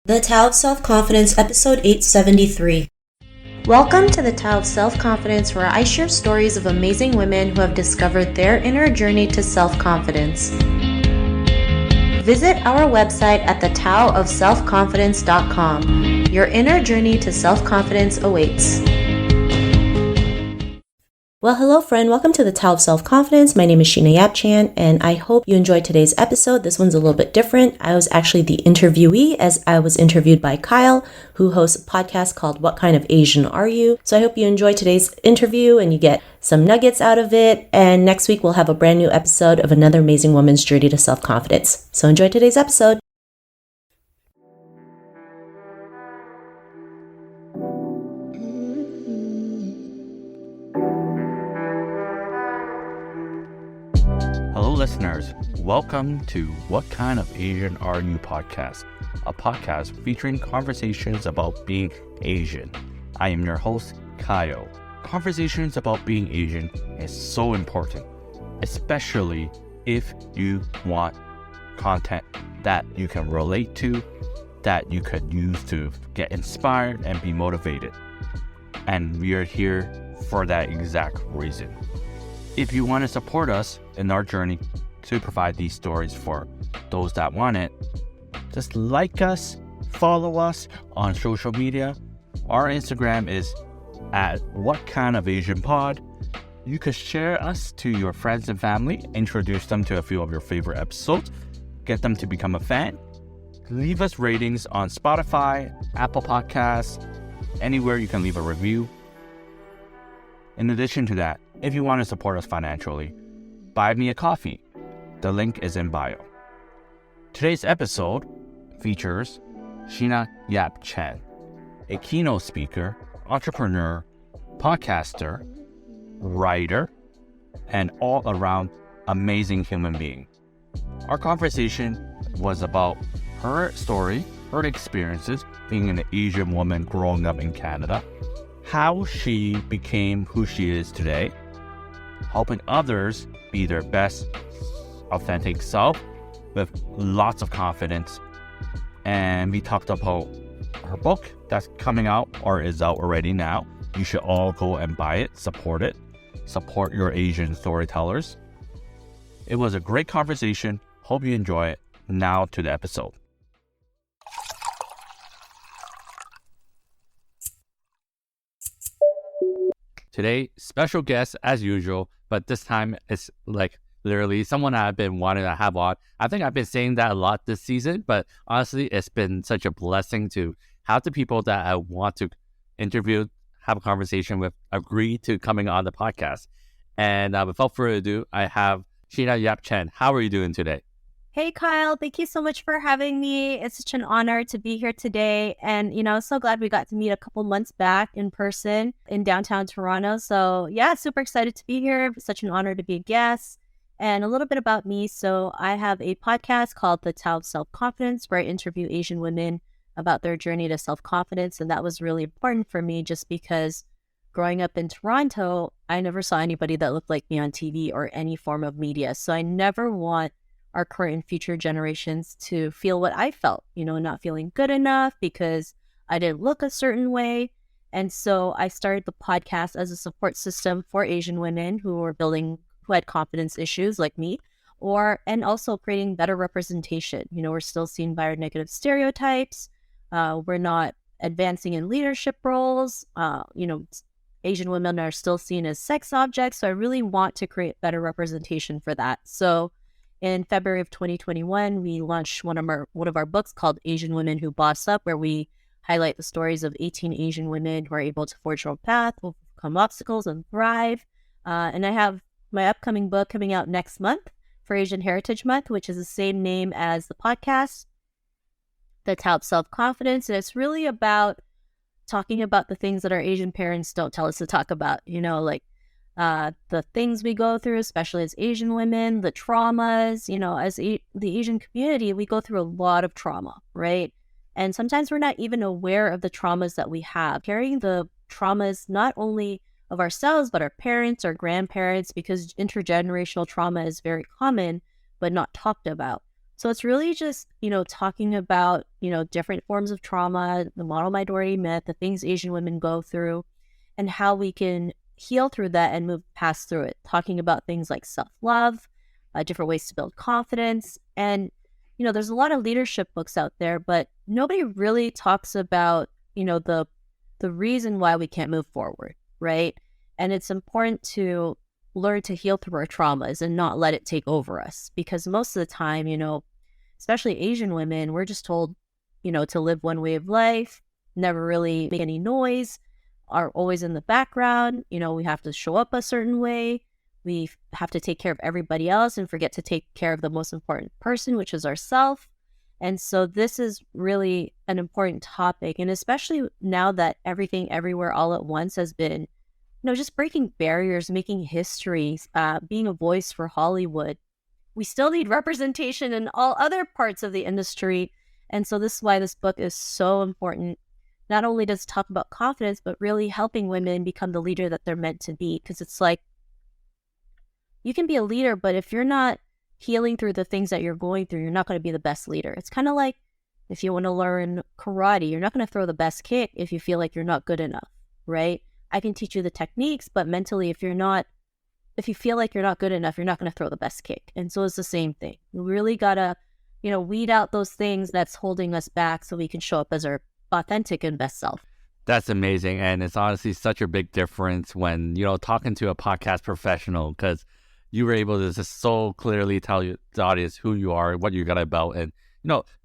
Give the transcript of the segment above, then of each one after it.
The Tao of Self-Confidence, episode 873. Welcome to the Tao of Self-Confidence, where I share stories of amazing women who have discovered their inner journey to self-confidence. Visit our website at thetaoofselfconfidence.com. Your inner journey to self-confidence awaits. Well, hello friend. Welcome to the Tao of Self-Confidence. My name is Sheena Yap, and I hope you enjoyed today's episode. This one's a little bit different. I was actually the interviewee, as I was interviewed by Kyle, who hosts a podcast called What Kind of Asian Are You? So I hope you enjoy today's interview and you get some nuggets out of it. And next week we'll have a brand new episode of another amazing woman's journey to self-confidence. So enjoy today's episode. Hello listeners, welcome to What Kind of Asian Are You podcast, a podcast featuring conversations about being Asian. I am your host, Kyle. Conversations about being Asian is so important, especially if you want content that you can relate to, that you could use to get inspired and be motivated. And we are here for that exact reason. If you want to support us in our journey to provide these stories for those that want it, just like us, follow us on social media. Our Instagram is at What Kind of Asian Pod. You could share us to your friends and family, introduce them to a few of your favorite episodes, get them to become a fan. Leave us ratings on Spotify, Apple Podcasts, anywhere you can leave a review. In addition to that, if you want to support us financially, buy me a coffee. The link is in bio. Today's episode features Sheena Yap, a keynote speaker, entrepreneur, podcaster, writer, and all-around amazing human being. Our conversation was about her story, her experiences being an Asian woman growing up in Canada, how she became who she is today, helping others be their best authentic self with lots of confidence. And we talked about her book that's coming out or is out already now. You should all go and buy it, support your Asian storytellers. It was a great conversation. Hope you enjoy it. Now to the episode. Today, special guest as usual, but this time it's like literally someone I've been wanting to have on. I think I've been saying that a lot this season, but honestly, it's been such a blessing to have the people that I want to interview, have a conversation with, agree to coming on the podcast. And without further ado, I have Sheena Yap. How are you doing today? Hey, Kyle. Thank you so much for having me. It's such an honor to be here today. And, so glad we got to meet a couple months back in person in downtown Toronto. So, yeah, super excited to be here. Such an honor to be a guest. And a little bit about me. So, I have a podcast called The Tao of Self-Confidence, where I interview Asian women about their journey to self-confidence. And that was really important for me just because growing up in Toronto, I never saw anybody that looked like me on TV or any form of media. So, I never want our current and future generations to feel what I felt, not feeling good enough because I didn't look a certain way. And so I started the podcast as a support system for Asian women who had confidence issues like me, and also creating better representation. We're still seen by our negative stereotypes. We're not advancing in leadership roles. Asian women are still seen as sex objects. So I really want to create better representation for that. So in February of 2021, we launched one of our books called Asian Women Who Boss Up, where we highlight the stories of 18 Asian women who are able to forge their own path, overcome obstacles, and thrive. And I have my upcoming book coming out next month for Asian Heritage Month, which is the same name as the podcast, The Tao of Self-Confidence. And it's really about talking about the things that our Asian parents don't tell us to talk about, the things we go through, especially as Asian women, the traumas, the Asian community, we go through a lot of trauma, right? And sometimes we're not even aware of the traumas that we have, carrying the traumas not only of ourselves, but our parents, our grandparents, because intergenerational trauma is very common, but not talked about. So it's really just, talking about, different forms of trauma, the model minority myth, the things Asian women go through, and how we can heal through that and move past through it. Talking about things like self-love, different ways to build confidence. And, there's a lot of leadership books out there, but nobody really talks about, the reason why we can't move forward, right? And it's important to learn to heal through our traumas and not let it take over us. Because most of the time, especially Asian women, we're just told, to live one way of life, never really make any noise, are always in the background. We have to show up a certain way. We have to take care of everybody else and forget to take care of the most important person, which is ourselves. And so this is really an important topic. And especially now that everything everywhere all at once has been, just breaking barriers, making history, being a voice for Hollywood. We still need representation in all other parts of the industry. And so this is why this book is so important. Not only does it talk about confidence, but really helping women become the leader that they're meant to be. Because it's like, you can be a leader, but if you're not healing through the things that you're going through, you're not going to be the best leader. It's kind of like if you want to learn karate, you're not going to throw the best kick if you feel like you're not good enough, right? I can teach you the techniques, but mentally, if you feel like you're not good enough, you're not going to throw the best kick. And so it's the same thing. We really got to, weed out those things that's holding us back so we can show up as our authentic and best self. That's amazing. And it's honestly such a big difference when, talking to a podcast professional, because you were able to just so clearly tell the audience who you are, what you're gonna about, and,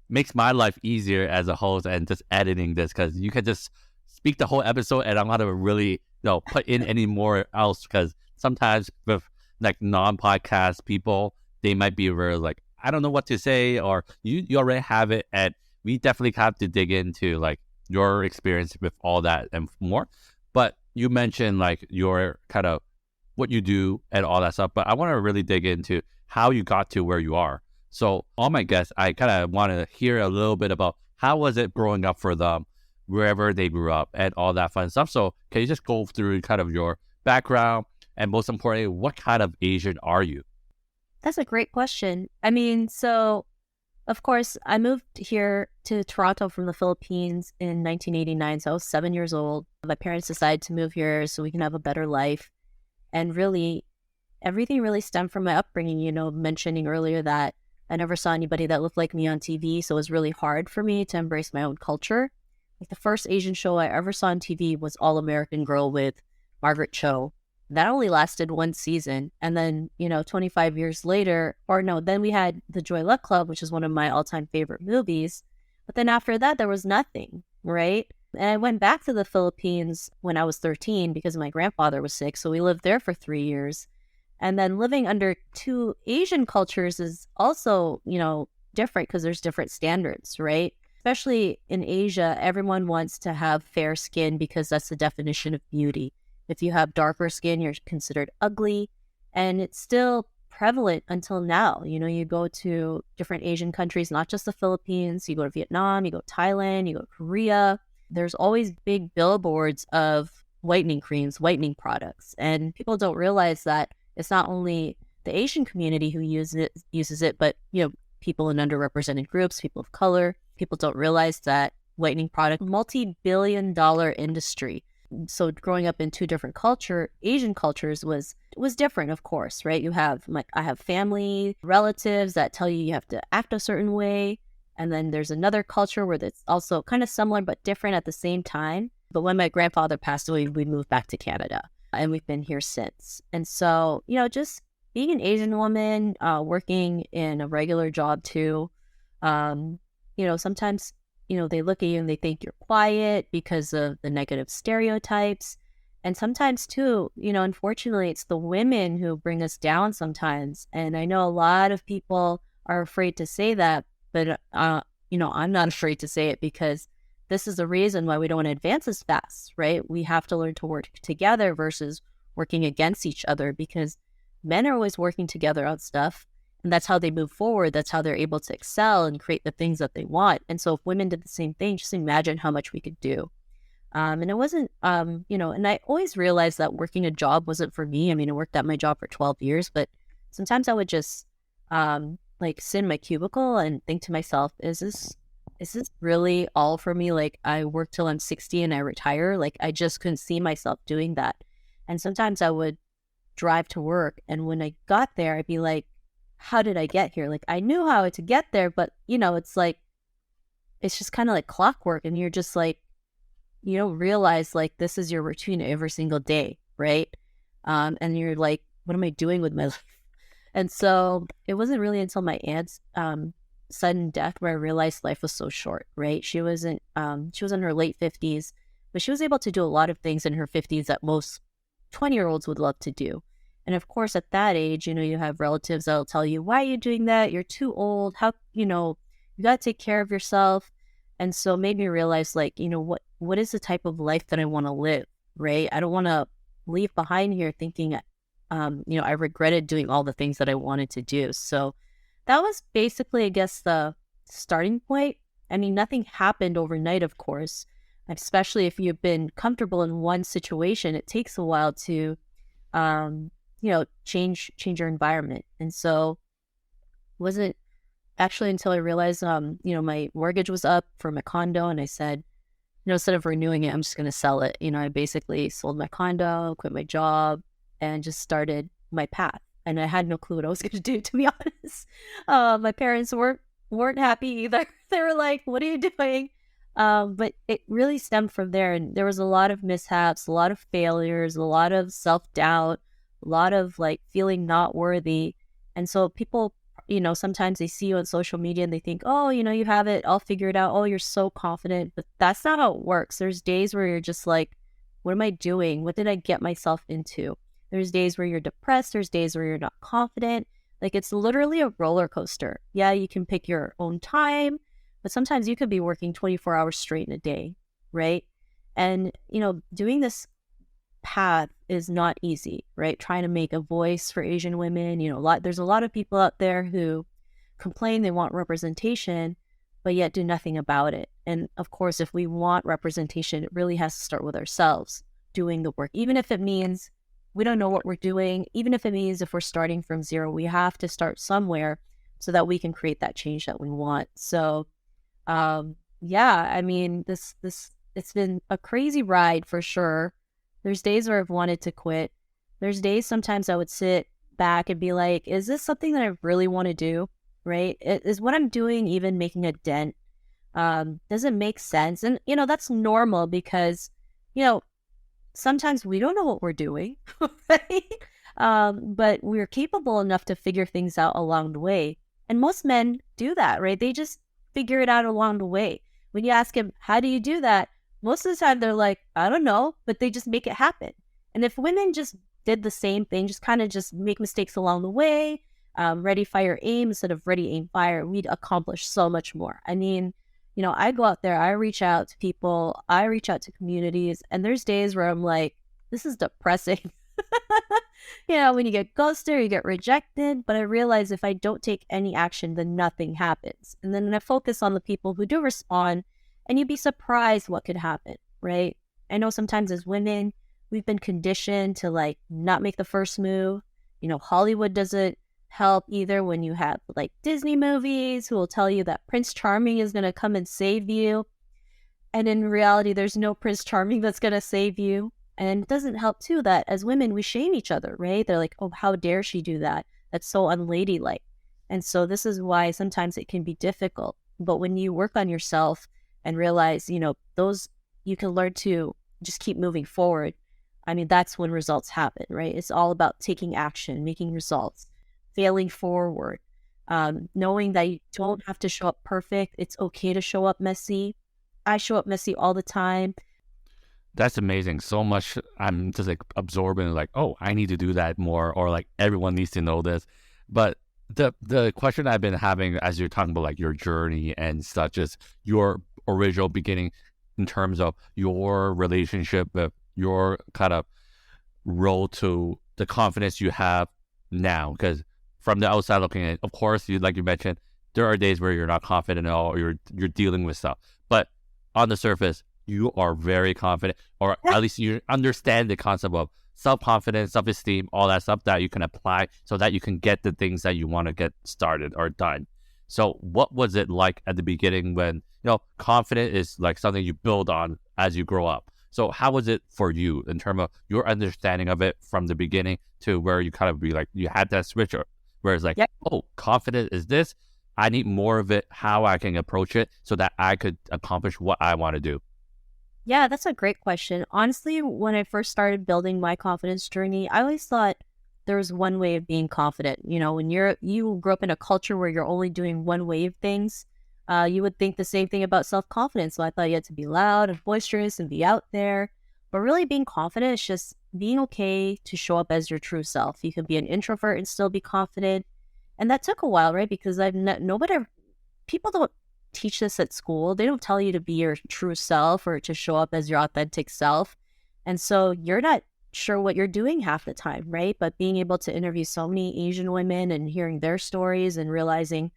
makes my life easier as a host and just editing this, because you can just speak the whole episode and I'm not to really, put in any more else, because sometimes with like non-podcast people, they might be very like, I don't know what to say, or you already have it. And we definitely have to dig into like your experience with all that and more. But you mentioned like your kind of what you do and all that stuff, but I want to really dig into how you got to where you are. So all my guests, I kind of want to hear a little bit about how was it growing up for them, wherever they grew up and all that fun stuff. So can you just go through kind of your background, and most importantly, what kind of Asian are you? That's a great question. I mean, so of course, I moved here to Toronto from the Philippines in 1989. So I was 7 years old. My parents decided to move here so we can have a better life. And really, everything really stemmed from my upbringing, mentioning earlier that I never saw anybody that looked like me on TV. So it was really hard for me to embrace my own culture. Like the first Asian show I ever saw on TV was All American Girl with Margaret Cho. That only lasted one season. And then, 25 years later, then we had The Joy Luck Club, which is one of my all-time favorite movies. But then after that, there was nothing, right? And I went back to the Philippines when I was 13 because my grandfather was sick. So we lived there for 3 years. And then living under two Asian cultures is also, different because there's different standards, right? Especially in Asia, everyone wants to have fair skin because that's the definition of beauty. If you have darker skin, you're considered ugly. And it's still prevalent until now. You go to different Asian countries, not just the Philippines. You go to Vietnam, you go to Thailand, you go to Korea. There's always big billboards of whitening creams, whitening products. And people don't realize that it's not only the Asian community who uses it, but, people in underrepresented groups, people of color. People don't realize that whitening product, multi-billion-dollar industry. So growing up in two different Asian cultures was different, of course, right? I have family, relatives that tell you have to act a certain way. And then there's another culture where it's also kind of similar, but different at the same time. But when my grandfather passed away, we moved back to Canada and we've been here since. And so, just being an Asian woman, working in a regular job too, sometimes they look at you and they think you're quiet because of the negative stereotypes. And sometimes too, unfortunately, it's the women who bring us down sometimes. And I know a lot of people are afraid to say that, but, I'm not afraid to say it because this is the reason why we don't want to advance as fast, right? We have to learn to work together versus working against each other because men are always working together on stuff. And that's how they move forward. That's how they're able to excel and create the things that they want. And so if women did the same thing, just imagine how much we could do. And it wasn't, and I always realized that working a job wasn't for me. I mean, I worked at my job for 12 years, but sometimes I would just, like sit in my cubicle and think to myself, is this really all for me? Like I work till I'm 60 and I retire. Like I just couldn't see myself doing that. And sometimes I would drive to work, and when I got there, I'd be like, how did I get here? Like I knew how to get there, but it's like it's just kind of like clockwork, and you're just like, you don't realize like this is your routine every single day, right? And you're like, what am I doing with my life? And so it wasn't really until my aunt's sudden death where I realized life was so short, right? She was in her late 50s, but she was able to do a lot of things in her 50s that most 20-year-olds would love to do. And of course, at that age, you have relatives that'll tell you, why are you doing that? You're too old. You got to take care of yourself. And so it made me realize, like, what is the type of life that I want to live, right? I don't want to leave behind here thinking, I regretted doing all the things that I wanted to do. So that was basically, I guess, the starting point. I mean, nothing happened overnight, of course, especially if you've been comfortable in one situation. It takes a while to, change your environment. And so it wasn't actually until I realized, my mortgage was up for my condo, and I said, instead of renewing it, I'm just going to sell it. I basically sold my condo, quit my job, and just started my path. And I had no clue what I was going to do, to be honest. My parents weren't happy either. They were like, what are you doing? But it really stemmed from there. And there was a lot of mishaps, a lot of failures, a lot of self-doubt, a lot of like feeling not worthy. And so people, sometimes they see you on social media and they think, oh, you have it all figured out. Oh, you're so confident. But that's not how it works. There's days where you're just like, what am I doing? What did I get myself into? There's days where you're depressed. There's days where you're not confident. Like it's literally a roller coaster. Yeah, you can pick your own time, but sometimes you could be working 24 hours straight in a day, right? And, doing this path is not easy, right? Trying to make a voice for Asian women, there's a lot of people out there who complain they want representation, but yet do nothing about it. And of course, if we want representation, it really has to start with ourselves doing the work, even if it means we don't know what we're doing, even if it means if we're starting from zero, we have to start somewhere so that we can create that change that we want. So, I mean, this it's been a crazy ride for sure. There's days where I've wanted to quit. There's days sometimes I would sit back and be like, is this something that I really want to do? Right? Is what I'm doing even making a dent? Does it make sense? And, that's normal because, sometimes we don't know what we're doing, right? But we're capable enough to figure things out along the way. And most men do that, right? They just figure it out along the way. When you ask them, how do you do that? Most of the time they're like, I don't know, but they just make it happen. And if women just did the same thing, just kind of just make mistakes along the way, ready, fire, aim instead of ready, aim, fire, we'd accomplish so much more. I mean, I go out there, I reach out to people, I reach out to communities, and there's days where I'm like, this is depressing. When you get ghosted or you get rejected, but I realize if I don't take any action, then nothing happens. And then I focus on the people who do respond, and you'd be surprised what could happen, right? I know sometimes as women, we've been conditioned to like not make the first move. Hollywood doesn't help either when you have like Disney movies who will tell you that Prince Charming is going to come and save you. And in reality, there's no Prince Charming that's going to save you. And it doesn't help too that as women, we shame each other, right? They're like, oh, how dare she do that? That's so unladylike. And so this is why sometimes it can be difficult. But when you work on yourself and realize, those you can learn to just keep moving forward. I mean, that's when results happen, right? It's all about taking action, making results, failing forward, knowing that you don't have to show up perfect. It's okay to show up messy. I show up messy all the time. That's amazing. So much I'm just like absorbing, like, oh, I need to do that more, or like everyone needs to know this. But the question I've been having as you're talking about like your journey and such is your original beginning in terms of your relationship with your kind of role to the confidence you have now. Because from the outside looking in, of course, like you mentioned, there are days where you're not confident at all, or you're dealing with stuff. But on the surface, you are very confident, or at least you understand the concept of self-confidence, self-esteem, all that stuff that you can apply so that you can get the things that you want to get started or done. So what was it like at the beginning when, confidence is like something you build on as you grow up? So how was it for you in terms of your understanding of it from the beginning to where you kind of be like, you had that switch where it's like, Yep. oh, confidence is this. I need more of it, how I can approach it so that I could accomplish what I want to do. Yeah, that's a great question. Honestly, when I first started building my confidence journey, I always thought there was one way of being confident. When you grew up in a culture where you're only doing one way of things, you would think the same thing about self-confidence. So I thought you had to be loud and boisterous and be out there. But really being confident is just being okay to show up as your true self. You can be an introvert and still be confident. And that took a while, right? Because people don't teach this at school. They don't tell you to be your true self or to show up as your authentic self. And so you're not sure what you're doing half the time, right? But being able to interview so many Asian women and hearing their stories and realizing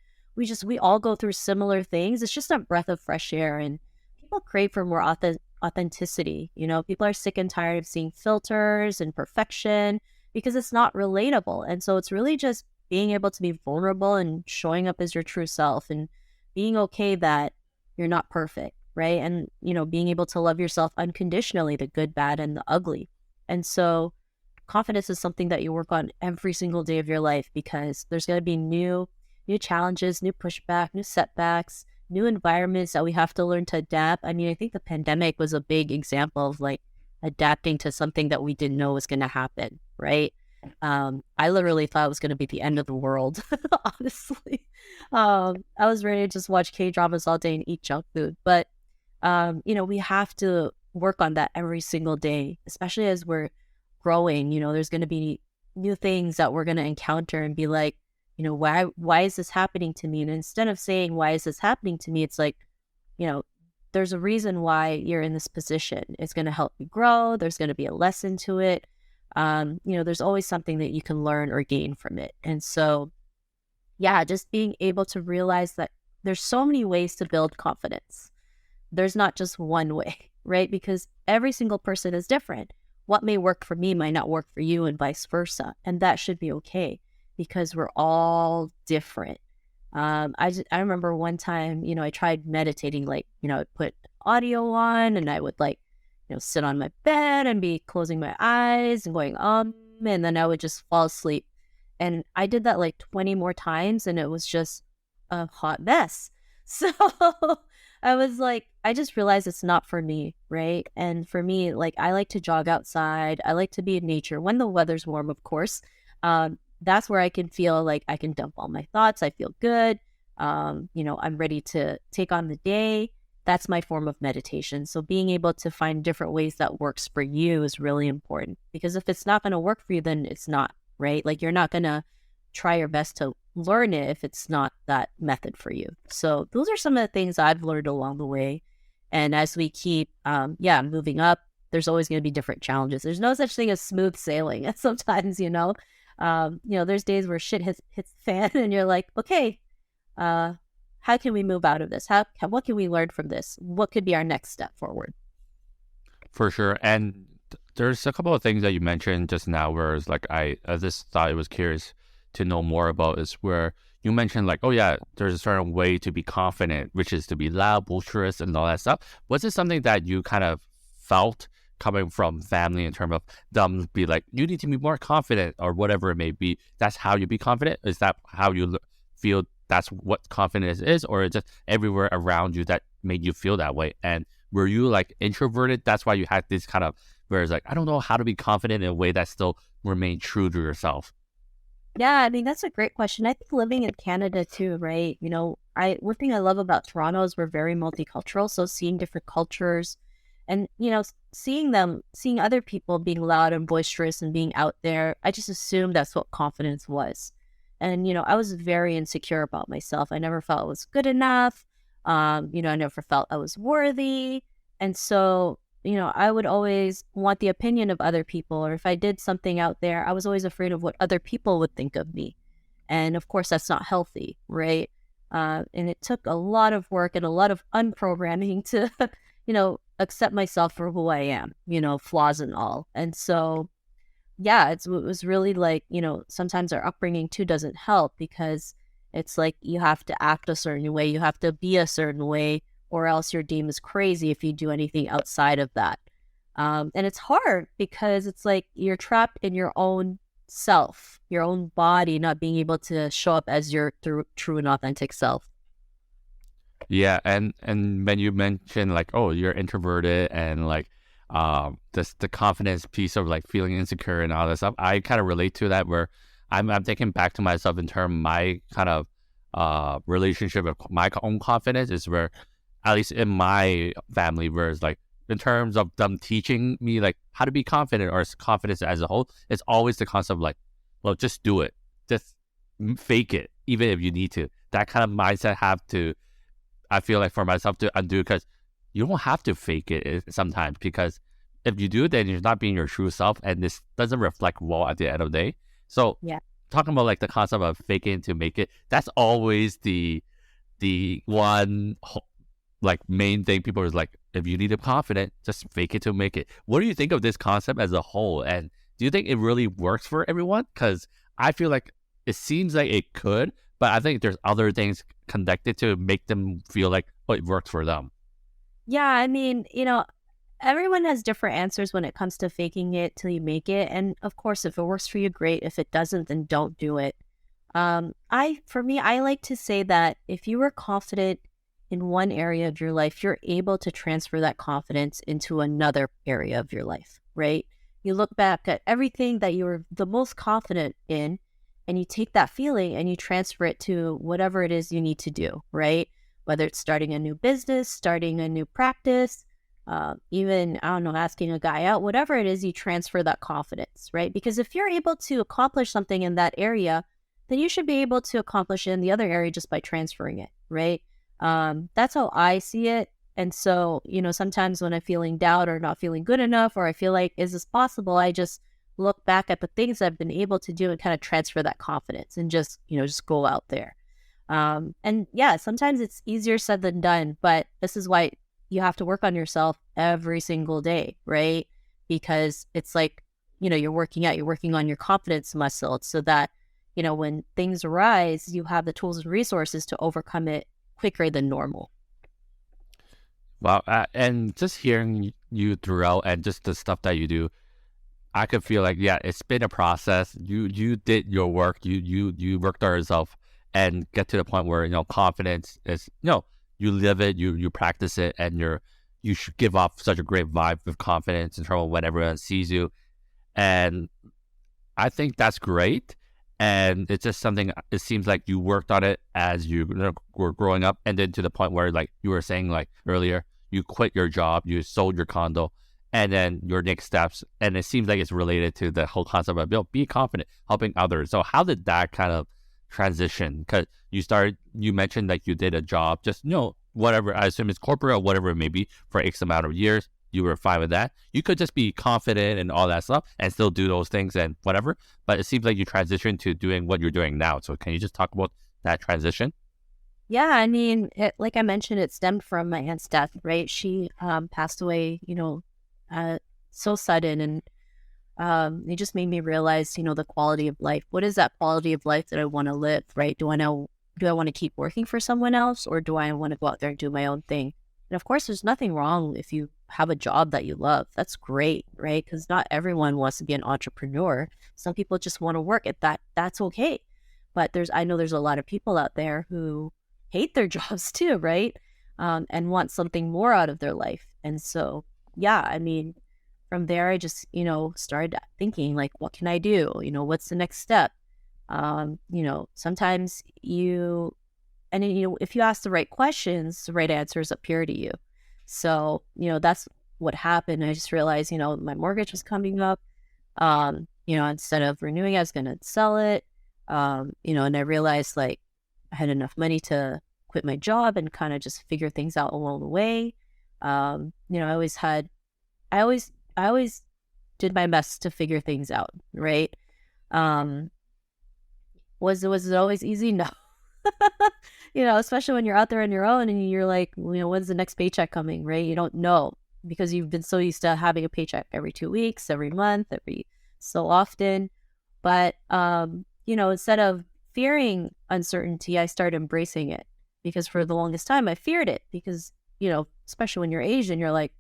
we all go through similar things. It's just a breath of fresh air, and people crave for more authenticity. People are sick and tired of seeing filters and perfection because it's not relatable. And so it's really just being able to be vulnerable and showing up as your true self and being okay that you're not perfect, right? And, being able to love yourself unconditionally, the good, bad, and the ugly. And so confidence is something that you work on every single day of your life because there's going to be new challenges, new pushback, new setbacks, new environments that we have to learn to adapt. I mean, I think the pandemic was a big example of like adapting to something that we didn't know was going to happen, right? I literally thought it was going to be the end of the world, honestly. I was ready to just watch K-dramas all day and eat junk food. But, we have to work on that every single day, especially as we're growing. There's going to be new things that we're going to encounter and be like, why is this happening to me? And instead of saying, why is this happening to me? It's like, there's a reason why you're in this position. It's going to help you grow. There's going to be a lesson to it. There's always something that you can learn or gain from it. And so, yeah, just being able to realize that there's so many ways to build confidence. There's not just one way, right? Because every single person is different. What may work for me might not work for you and vice versa. And that should be okay because we're all different. I remember one time, I tried meditating, like, I'd put audio on and I would sit on my bed and be closing my eyes and going, and then I would just fall asleep. And I did that like 20 more times and it was just a hot mess. So I was like, I just realized it's not for me, right? And for me, like, I like to jog outside. I like to be in nature when the weather's warm, of course. That's where I can feel like I can dump all my thoughts. I feel good. I'm ready to take on the day. That's my form of meditation. So being able to find different ways that works for you is really important because if it's not going to work for you, then it's not, right? Like you're not going to try your best to learn it if it's not that method for you. So those are some of the things I've learned along the way. And as we keep, moving up, there's always going to be different challenges. There's no such thing as smooth sailing. And sometimes, there's days where shit hits the fan and you're like, okay, how can we move out of this? What can we learn from this? What could be our next step forward? For sure. And there's a couple of things that you mentioned just now where it's like, I just thought it was curious to know more about is where you mentioned like, oh yeah, there's a certain way to be confident, which is to be loud, boisterous and all that stuff. Was it something that you kind of felt coming from family in terms of them be like, you need to be more confident or whatever it may be? That's how you be confident? Is that how you feel that's what confidence is, or is it just everywhere around you that made you feel that way? And were you like introverted? That's why you had this kind of, where it's like, I don't know how to be confident in a way that still remain true to yourself. Yeah, I mean, that's a great question. I think living in Canada too, right? One thing I love about Toronto is we're very multicultural. So seeing different cultures and, seeing other people being loud and boisterous and being out there, I just assumed that's what confidence was. And, I was very insecure about myself. I never felt I was good enough. I never felt I was worthy. And so, I would always want the opinion of other people. Or if I did something out there, I was always afraid of what other people would think of me. And of course, that's not healthy, right? And it took a lot of work and a lot of unprogramming to, accept myself for who I am, flaws and all. And so, yeah, it was really like, sometimes our upbringing too doesn't help because it's like you have to act a certain way, you have to be a certain way, or else you're deemed as crazy if you do anything outside of that. And it's hard because it's like you're trapped in your own self, your own body, not being able to show up as your true and authentic self. Yeah, and when you mention like, oh, you're introverted and like this the confidence piece of like feeling insecure and all that stuff, I kind of relate to that where I'm thinking back to myself in terms of my kind of relationship with my own confidence is where at least in my family where it's like in terms of them teaching me like how to be confident or confidence as a whole, it's always the concept of like, well, just do it. Just fake it, even if you need to. That kind of mindset have to I feel like for myself to undo because you don't have to fake it sometimes because if you do, then you're not being your true self and this doesn't reflect well at the end of the day. So Yeah. talking about like the concept of faking to make it, that's always the one like main thing people is like, if you need to be confident, just fake it to make it. What do you think of this concept as a whole? And do you think it really works for everyone? Because I feel like it seems like it could, but I think there's other things connected to make them feel like, oh, it works for them. Yeah, I mean, everyone has different answers when it comes to faking it till you make it. And of course, if it works for you, great. If it doesn't, then don't do it. For me, I like to say that if you were confident in one area of your life, you're able to transfer that confidence into another area of your life, right? You look back at everything that you were the most confident in, and you take that feeling and you transfer it to whatever it is you need to do, right? Whether it's starting a new business, starting a new practice, even, I don't know, asking a guy out, whatever it is, you transfer that confidence, right? Because if you're able to accomplish something in that area, then you should be able to accomplish it in the other area just by transferring it, right? That's how I see it. And so, sometimes when I'm feeling doubt or not feeling good enough, or I feel like, is this possible? I just look back at the things I've been able to do and kind of transfer that confidence and just go out there. And yeah, sometimes it's easier said than done, but this is why you have to work on yourself every single day, right? Because it's like, you're working on your confidence muscle so that, when things arise, you have the tools and resources to overcome it quicker than normal. Wow. And just hearing you throughout and just the stuff that you do, I could feel like, yeah, it's been a process. You did your work. You worked on yourself and get to the point where, confidence is, you live it, you practice it, and you should give off such a great vibe of confidence in terms of when everyone sees you. And I think that's great. And it's just something, it seems like you worked on it as you were growing up. And then to the point where, like you were saying, like earlier, you quit your job, you sold your condo, and then your next steps. And it seems like it's related to the whole concept of be confident, helping others. So how did that kind of transition? Because you mentioned like you did a job, just, whatever, I assume it's corporate or whatever it may be for X amount of years. You were fine with that. You could just be confident and all that stuff and still do those things and whatever. But it seems like you transitioned to doing what you're doing now. So can you just talk about that transition? Yeah, I mean, like I mentioned, it stemmed from my aunt's death, right? She passed away, so sudden, and it just made me realize, the quality of life. What is that quality of life that I want to live, right? Do I want to keep working for someone else, or do I want to go out there and do my own thing? And of course, there's nothing wrong if you have a job that you love. That's great, right? Because not everyone wants to be an entrepreneur. Some people just want to work at that. That's okay. But I know there's a lot of people out there who hate their jobs too, right? And want something more out of their life. And so, yeah, I mean, from there, I just, started thinking like, what can I do? What's the next step? Sometimes and then, if you ask the right questions, the right answers appear to you. So, that's what happened. I just realized, my mortgage was coming up. Instead of renewing, I was going to sell it. And I realized like I had enough money to quit my job and kind of just figure things out along the way. I always did my best to figure things out, right? Was it always easy? No. Especially when you're out there on your own and you're like, when's the next paycheck coming, right? You don't know because you've been so used to having a paycheck every 2 weeks, every month, every so often. But, instead of fearing uncertainty, I started embracing it because for the longest time I feared it because, especially when you're Asian, you're like,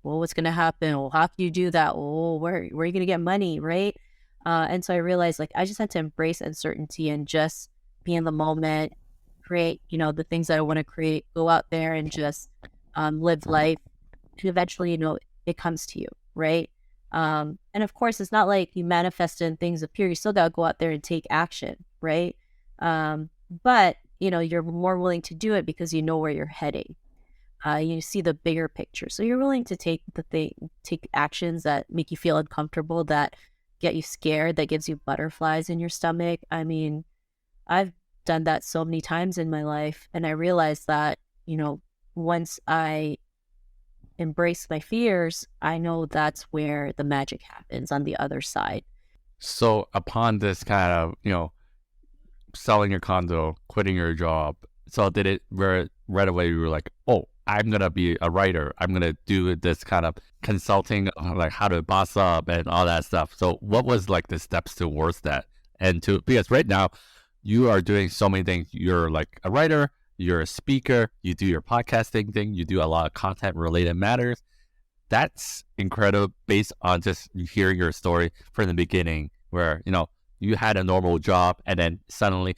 well, what's going to happen? Well, how can you do that? Well, where are you going to get money? Right. And so I realized like I just had to embrace uncertainty and just be in the moment, create, the things that I want to create, go out there and just live life. And eventually, it comes to you. Right. And of course, it's not like you manifest and things appear. You still got to go out there and take action. Right. But, you're more willing to do it because you know where you're heading. You see the bigger picture. So you're willing to take take actions that make you feel uncomfortable, that get you scared, that gives you butterflies in your stomach. I mean, I've done that so many times in my life. And I realized that, once I embrace my fears, I know that's where the magic happens on the other side. So upon this kind of, selling your condo, quitting your job, so did it right away you were like, oh, I'm going to be a writer. I'm going to do this kind of consulting, like how to boss up and all that stuff. So what was like the steps towards that? Because right now you are doing so many things. You're like a writer, you're a speaker, you do your podcasting thing, you do a lot of content related matters. That's incredible based on just hearing your story from the beginning where, you had a normal job and then suddenly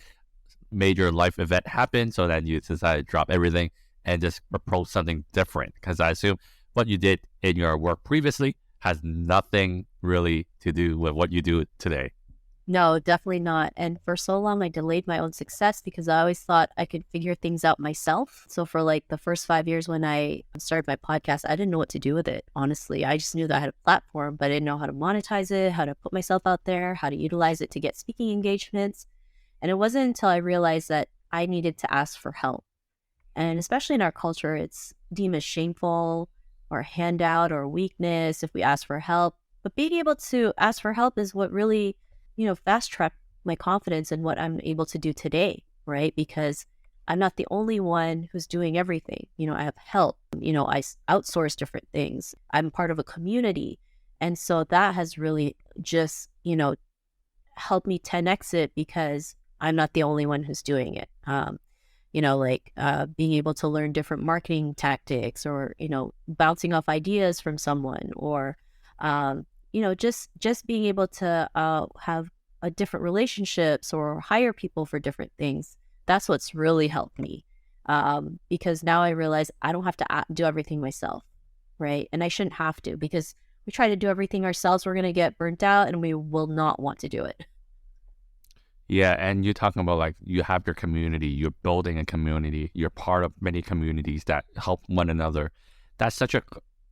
major life event happened. So then you decided to drop everything and just approach something different. Because I assume what you did in your work previously has nothing really to do with what you do today. No, definitely not. And for so long, I delayed my own success because I always thought I could figure things out myself. So for like the first 5 years when I started my podcast, I didn't know what to do with it. Honestly, I just knew that I had a platform, but I didn't know how to monetize it, how to put myself out there, how to utilize it to get speaking engagements. And it wasn't until I realized that I needed to ask for help. And especially in our culture, it's deemed as shameful or a handout or weakness if we ask for help. But being able to ask for help is what really fast track my confidence in what I'm able to do today, right? Because I'm not the only one who's doing everything. I have help. I outsource different things. I'm part of a community. And so that has really just, helped me 10x it because I'm not the only one who's doing it. Being able to learn different marketing tactics or, bouncing off ideas from someone or, just being able to have a different relationships or hire people for different things. That's what's really helped me because now I realize I don't have to do everything myself, right? And I shouldn't have to because we try to do everything ourselves, we're going to get burnt out and we will not want to do it. Yeah, and you're talking about like you have your community, you're building a community, you're part of many communities that help one another. That's such a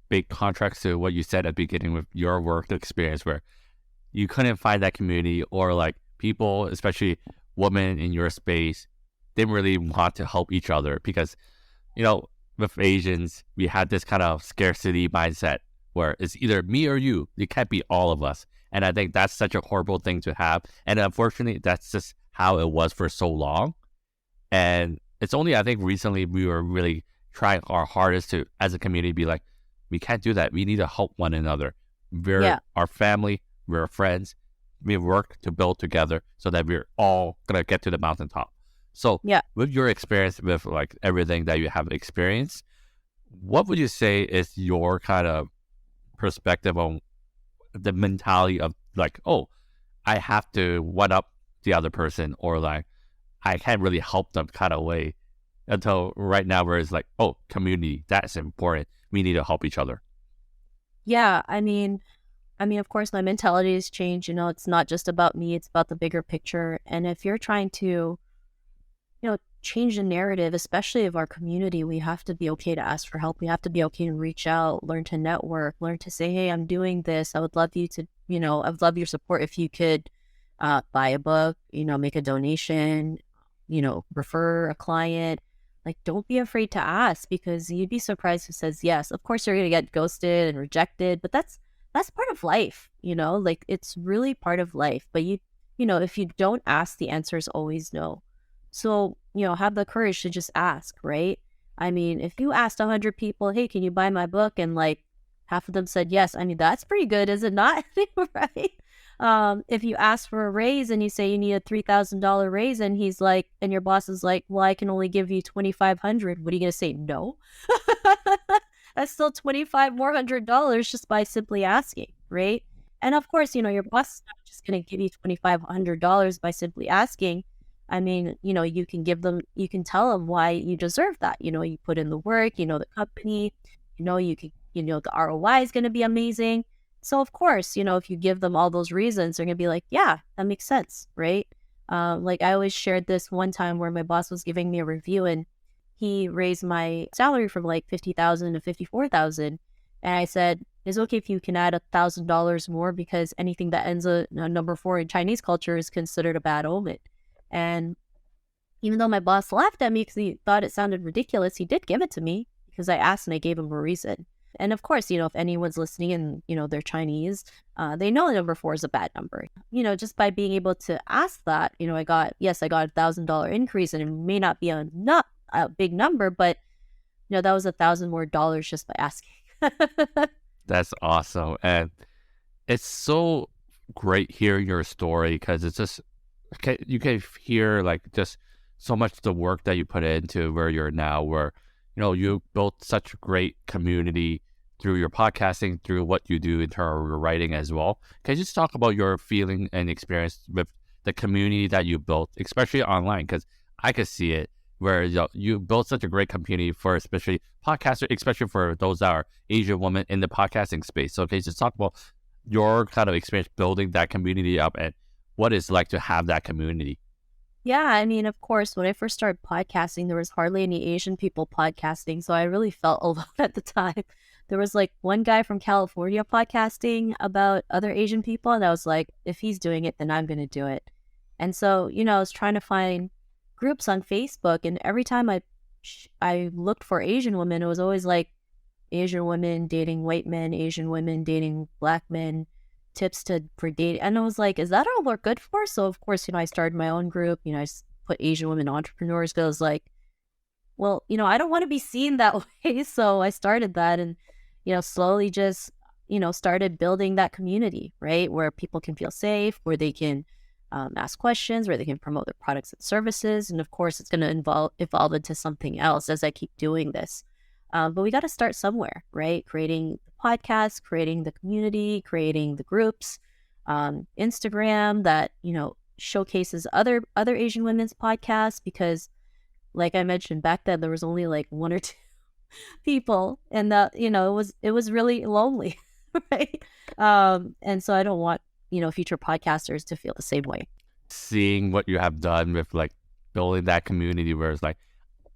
big contrast to what you said at the beginning with your work experience where you couldn't find that community or like people, especially women in your space, didn't really want to help each other because, with Asians, we had this kind of scarcity mindset where it's either me or you. It can't be all of us. And I think that's such a horrible thing to have. And unfortunately, that's just how it was for so long. And it's only, I think, recently we were really trying our hardest to, as a community, be like, we can't do that. We need to help one another. We're our family. We're friends. We work to build together so that we're all going to get to the mountaintop. So with your experience with like everything that you have experienced, what would you say is your kind of perspective on the mentality of like, oh, I have to one up the other person or like, I can't really help them kind of way until right now where it's like, oh, community, that's important. We need to help each other. Yeah. I mean, of course, my mentality has changed. It's not just about me, it's about the bigger picture. And if you're trying to, change the narrative, especially of our community, we have to be okay to ask for help. We have to be okay to reach out, learn to network, learn to say, hey, I'm doing this. I would love you to, I would love your support if you could buy a book, make a donation, refer a client. Like, don't be afraid to ask because you'd be surprised who says yes. Of course, you're going to get ghosted and rejected, but that's part of life, like it's really part of life. But if you don't ask, the answer is always no. So, have the courage to just ask, right? I mean, if you asked 100 people, hey, can you buy my book? And like half of them said yes. I mean, that's pretty good, is it not? Right? If you ask for a raise and you say you need a $3,000 raise, and he's like, and your boss is like, well, I can only give you 2,500. What are you gonna say? No. That's still $2,500 just by simply asking, right? And of course, your boss is not just gonna give you $2,500 by simply asking. I mean, you can you can tell them why you deserve that. You put in the work, the company, the ROI is going to be amazing. So of course, if you give them all those reasons, they're going to be like, yeah, that makes sense, right? Like I always shared this one time where my boss was giving me a review and he raised my salary from like 50,000 to 54,000. And I said, it's okay if you can add $1,000 more because anything that ends a number 4 in Chinese culture is considered a bad omen. And even though my boss laughed at me because he thought it sounded ridiculous, he did give it to me because I asked and I gave him a reason. And of course, if anyone's listening and, they're Chinese, they know the number 4 is a bad number. Just by being able to ask that, I got a $1,000 increase, and it may not be a big number, but, that was $1,000 more dollars just by asking. That's awesome. And it's so great hearing your story because it's just, you can hear like just so much the work that you put into where you're now, where you built such a great community through your podcasting, through what you do in terms of your writing as well. Can you just talk about your feeling and experience with the community that you built, especially online? Because I could see it where you built such a great community for especially podcasters, especially for those that are Asian women in the podcasting space. So can you just talk about your kind of experience building that community up and what it's like to have that community? Yeah, I mean, of course, when I first started podcasting, there was hardly any Asian people podcasting, so I really felt alone at the time. There was like one guy from California podcasting about other Asian people, and I was like, if he's doing it, then I'm going to do it. And so, I was trying to find groups on Facebook, and every time I looked for Asian women, it was always like Asian women dating white men, Asian women dating black men, tips for dating. And I was like, is that all we're good for? So of course, I started my own group, I put Asian women entrepreneurs because I was like, well, I don't want to be seen that way. So I started that and, slowly just, started building that community, right? Where people can feel safe, where they can ask questions, where they can promote their products and services. And of course, it's going to evolve into something else as I keep doing this. But we got to start somewhere, right? Creating the podcast, creating the community, creating the groups, Instagram that, showcases other Asian women's podcasts, because like I mentioned back then, there was only like 1 or 2 people, and that, it was really lonely, right? And so I don't want, future podcasters to feel the same way. Seeing what you have done with like building that community where it's like,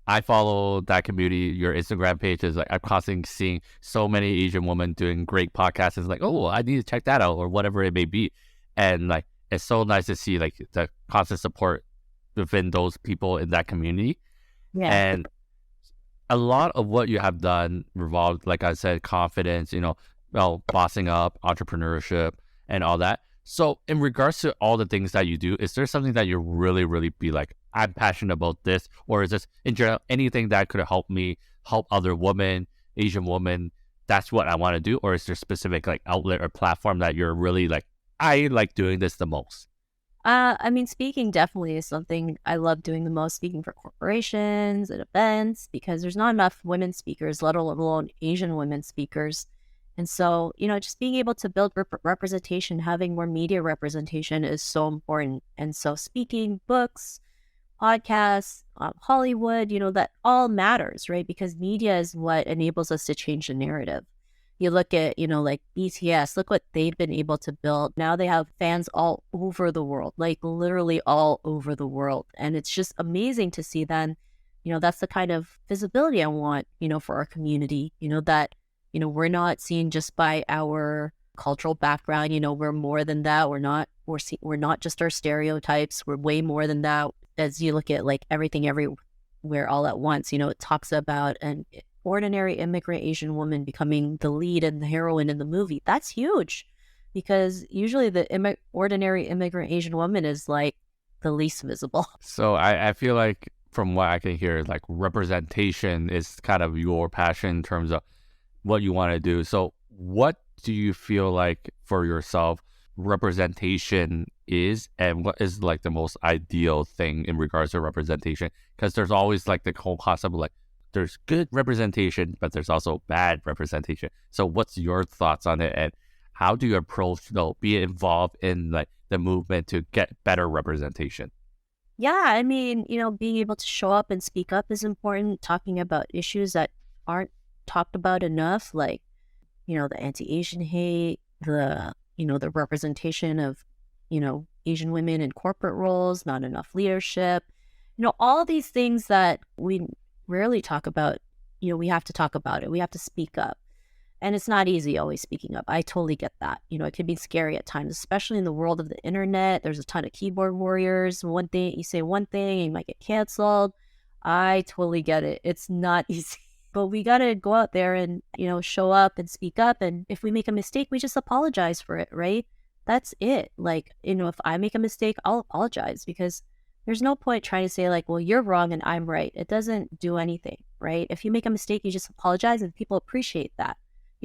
I follow that community, your Instagram page is like, I'm constantly seeing so many Asian women doing great podcasts. It's like, oh, I need to check that out or whatever it may be. And like, it's so nice to see like the constant support within those people in that community. Yeah. And a lot of what you have done revolved, like I said, confidence, bossing up, entrepreneurship and all that. So in regards to all the things that you do, is there something that you really, really be like, I'm passionate about this? Or is this in general anything that could help me help other women, Asian women? That's what I want to do? Or is there specific like outlet or platform that you're really like, I like doing this the most? I mean, speaking definitely is something I love doing the most, speaking for corporations and events, because there's not enough women speakers, let alone Asian women speakers. And so, just being able to build representation, having more media representation is so important. And so speaking, books, podcasts, Hollywood, that all matters, right? Because media is what enables us to change the narrative. You look at, like BTS, look what they've been able to build. Now they have fans all over the world, like literally all over the world. And it's just amazing to see then, that's the kind of visibility I want, for our community, that, we're not seen just by our cultural background, we're more than that. We're not just our stereotypes. We're way more than that. As you look at like everything everywhere all at once, it talks about an ordinary immigrant Asian woman becoming the lead and the heroine in the movie. That's huge, because usually the ordinary immigrant Asian woman is like the least visible. So I feel like from what I can hear, like representation is kind of your passion in terms of what you want to do. So what do you feel like for yourself representation is, and what is like the most ideal thing in regards to representation? Because there's always like the whole concept of like there's good representation, but there's also bad representation. So what's your thoughts on it, and how do you approach, be involved in like the movement to get better representation? Yeah, I mean, being able to show up and speak up is important. Talking about issues that aren't talked about enough, like, the anti-Asian hate, the representation of, Asian women in corporate roles, not enough leadership, all these things that we rarely talk about, we have to talk about it. We have to speak up. And it's not easy always speaking up. I totally get that. It can be scary at times, especially in the world of the internet. There's a ton of keyboard warriors. One thing, you say one thing, and you might get canceled. I totally get it. It's not easy. But we got to go out there and, show up and speak up. And if we make a mistake, we just apologize for it, right? That's it. Like, if I make a mistake, I'll apologize, because there's no point trying to say like, well, you're wrong and I'm right. It doesn't do anything, right? If you make a mistake, you just apologize, and people appreciate that.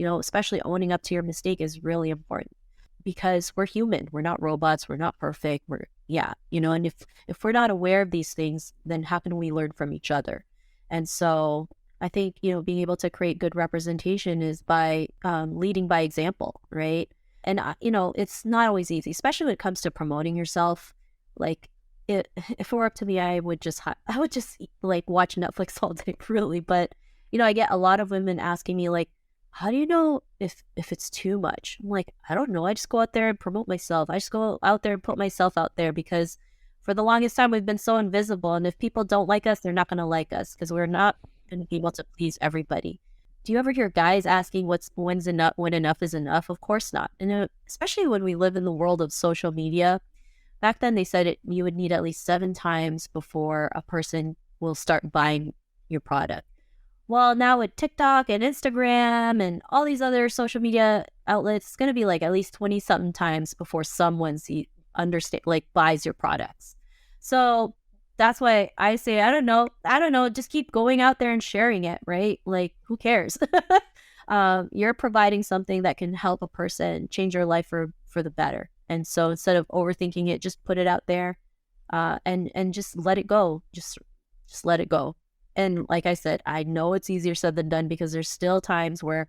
Especially owning up to your mistake is really important, because we're human. We're not robots. We're not perfect. And if we're not aware of these things, then how can we learn from each other? And so I think, being able to create good representation is by leading by example, right? And, it's not always easy, especially when it comes to promoting yourself. Like, if it were up to me, I would just like watch Netflix all day, really. But, I get a lot of women asking me like, how do you know if it's too much? I'm like, I don't know. I just go out there and promote myself. I just go out there and put myself out there, because for the longest time we've been so invisible. And if people don't like us, they're not going to like us, because we're not going to be able to please everybody. Do you ever hear guys asking when enough is enough? Of course not. And especially when we live in the world of social media. Back then they said you would need at least 7 times before a person will start buying your product. Well, now with TikTok and Instagram and all these other social media outlets, it's going to be like at least 20 something times before someone buys your products. So that's why I say, I don't know, just keep going out there and sharing it, right? Like, who cares? You're providing something that can help a person change your life for the better. And so instead of overthinking it, just put it out there, and just let it go. Just let it go. And like I said, I know it's easier said than done, because there's still times where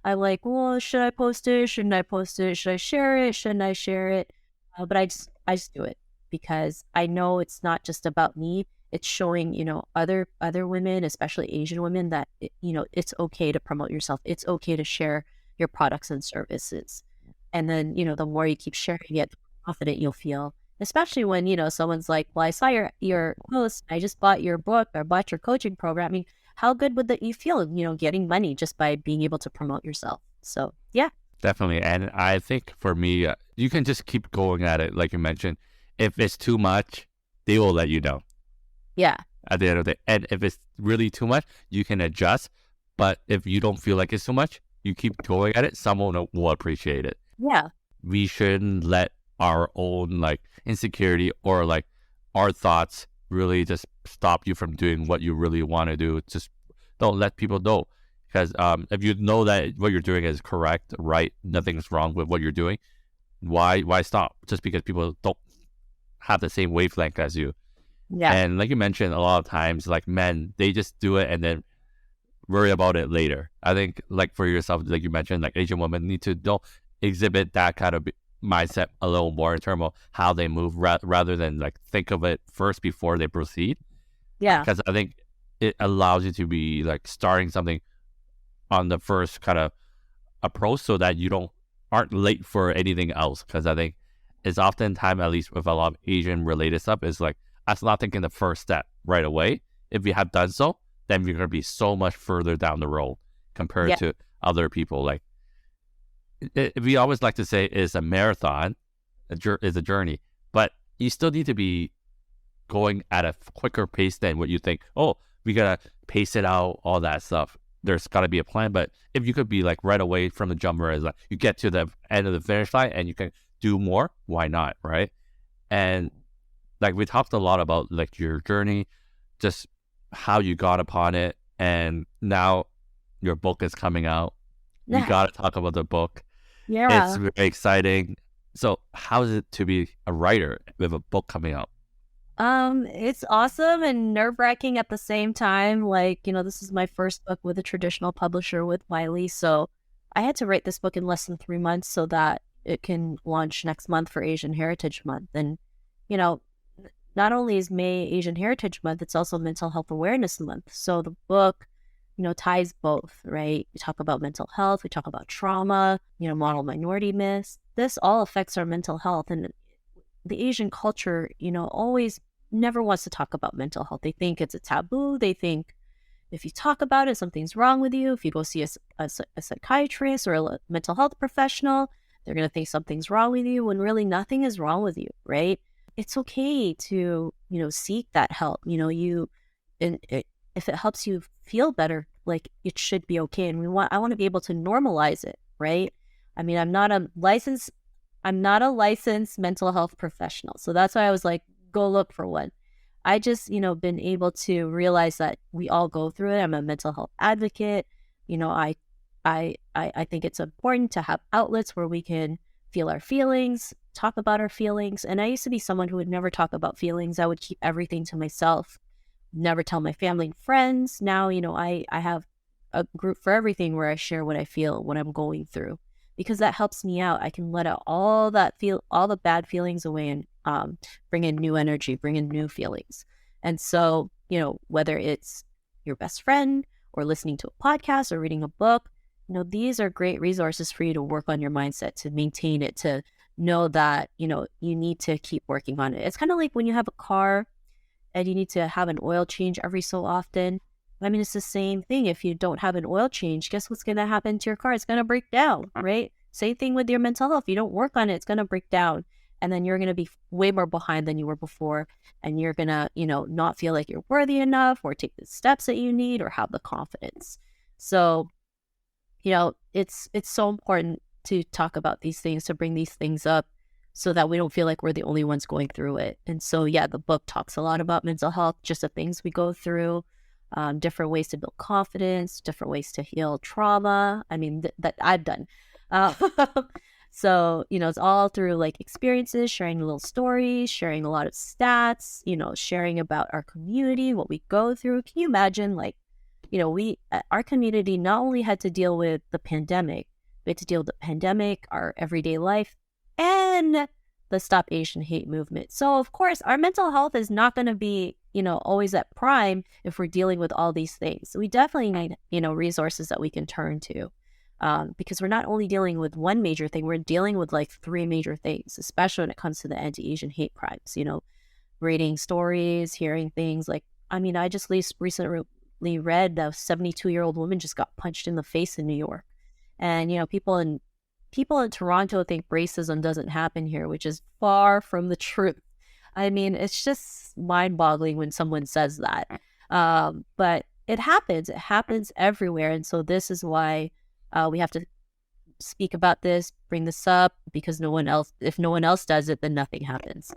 I'm like, well, should I post it? Shouldn't I post it? Should I share it? Shouldn't I share it? But I just do it, because I know it's not just about me. It's showing, other women, especially Asian women, that, it's okay to promote yourself. It's okay to share your products and services. And then, the more you keep sharing it, the more confident you'll feel. Especially when, someone's like, well, I saw your post, I just bought your book or bought your coaching program. I mean, how good would that you feel, getting money just by being able to promote yourself? So, yeah. Definitely. And I think for me, you can just keep going at it. Like you mentioned, if it's too much, they will let you know. Yeah. At the end of the day. And if it's really too much, you can adjust. But if you don't feel like it's too much, you keep going at it, someone will appreciate it. Yeah. We shouldn't let our own like insecurity or like our thoughts really just stop you from doing what you really want to do. Just don't let people know, because if you know that what you're doing is correct, right, nothing's wrong with what you're doing, why stop just because people don't have the same wavelength as you? Yeah. And like you mentioned, a lot of times like men, they just do it and then worry about it later. I think like for yourself, like you mentioned, like Asian women need to don't exhibit that kind of mindset a little more in terms of how they move, rather than like think of it first before they proceed. Yeah. Because I think it allows you to be like starting something on the first kind of approach, so that you aren't late for anything else. Because I think it's oftentimes, at least with a lot of Asian related stuff, is like us not taking the first step right away. If we have done so, then we're going to be so much further down the road compared to other people. Like we always like to say it's a marathon, is a journey, but you still need to be going at a quicker pace than what you think. Oh, we got to pace it out, all that stuff. There's got to be a plan. But if you could be like right away from the jumper, is like you get to the end of the finish line and you can do more, why not, right? And like we talked a lot about like your journey, just how you got upon it, and now your book is coming out. We got to talk about the book. Yeah. It's very exciting. So how is it to be a writer with a book coming out? It's awesome and nerve-wracking at the same time. Like, this is my first book with a traditional publisher with Wiley. So I had to write this book in less than 3 months so that it can launch next month for Asian Heritage Month. And, you know, not only is May Asian Heritage Month, it's also Mental Health Awareness Month. So the book, ties both, right? We talk about mental health, we talk about trauma, model minority myths. This all affects our mental health. And the Asian culture, always never wants to talk about mental health. They think it's a taboo. They think if you talk about it, something's wrong with you. If you go see a psychiatrist or a mental health professional, they're going to think something's wrong with you when really nothing is wrong with you, right? It's okay to, seek that help. If it helps you feel better, like it should be okay. And I want to be able to normalize it, right? I mean, I'm not a licensed mental health professional. So that's why I was like, go look for one. I just, been able to realize that we all go through it. I'm a mental health advocate. I think it's important to have outlets where we can feel our feelings, talk about our feelings. And I used to be someone who would never talk about feelings. I would keep everything to myself, never tell my family and friends. Now, I have a group for everything where I share what I feel, what I'm going through, because that helps me out. I can let out all the bad feelings away and bring in new energy, bring in new feelings. And so, whether it's your best friend or listening to a podcast or reading a book, these are great resources for you to work on your mindset, to maintain it, to know that, you need to keep working on it. It's kind of like when you have a car and you need to have an oil change every so often. I mean, it's the same thing. If you don't have an oil change, guess what's going to happen to your car? It's going to break down, right? Same thing with your mental health. If you don't work on it, it's going to break down. And then you're going to be way more behind than you were before. And you're going to, not feel like you're worthy enough or take the steps that you need or have the confidence. So, it's so important to talk about these things, to bring these things up so that we don't feel like we're the only ones going through it. And so, yeah, the book talks a lot about mental health, just the things we go through, different ways to build confidence, different ways to heal trauma. I mean, that I've done. So, it's all through like experiences, sharing little stories, sharing a lot of stats, sharing about our community, what we go through. Can you imagine, like, our community not only had to deal with the pandemic, we had to deal with the pandemic, our everyday life, and the Stop Asian Hate movement. So, of course, our mental health is not going to be, always at prime if we're dealing with all these things. So we definitely need, resources that we can turn to. Because we're not only dealing with one major thing, we're dealing with like three major things, especially when it comes to the anti-Asian hate crimes, reading stories, hearing things like, I mean, I just recently read that a 72-year-old woman just got punched in the face in New York. And, people in Toronto think racism doesn't happen here, which is far from the truth. I mean, it's just mind-boggling when someone says that. But it happens everywhere. And so this is why we have to speak about this, bring this up, because if no one else does it, then nothing happens.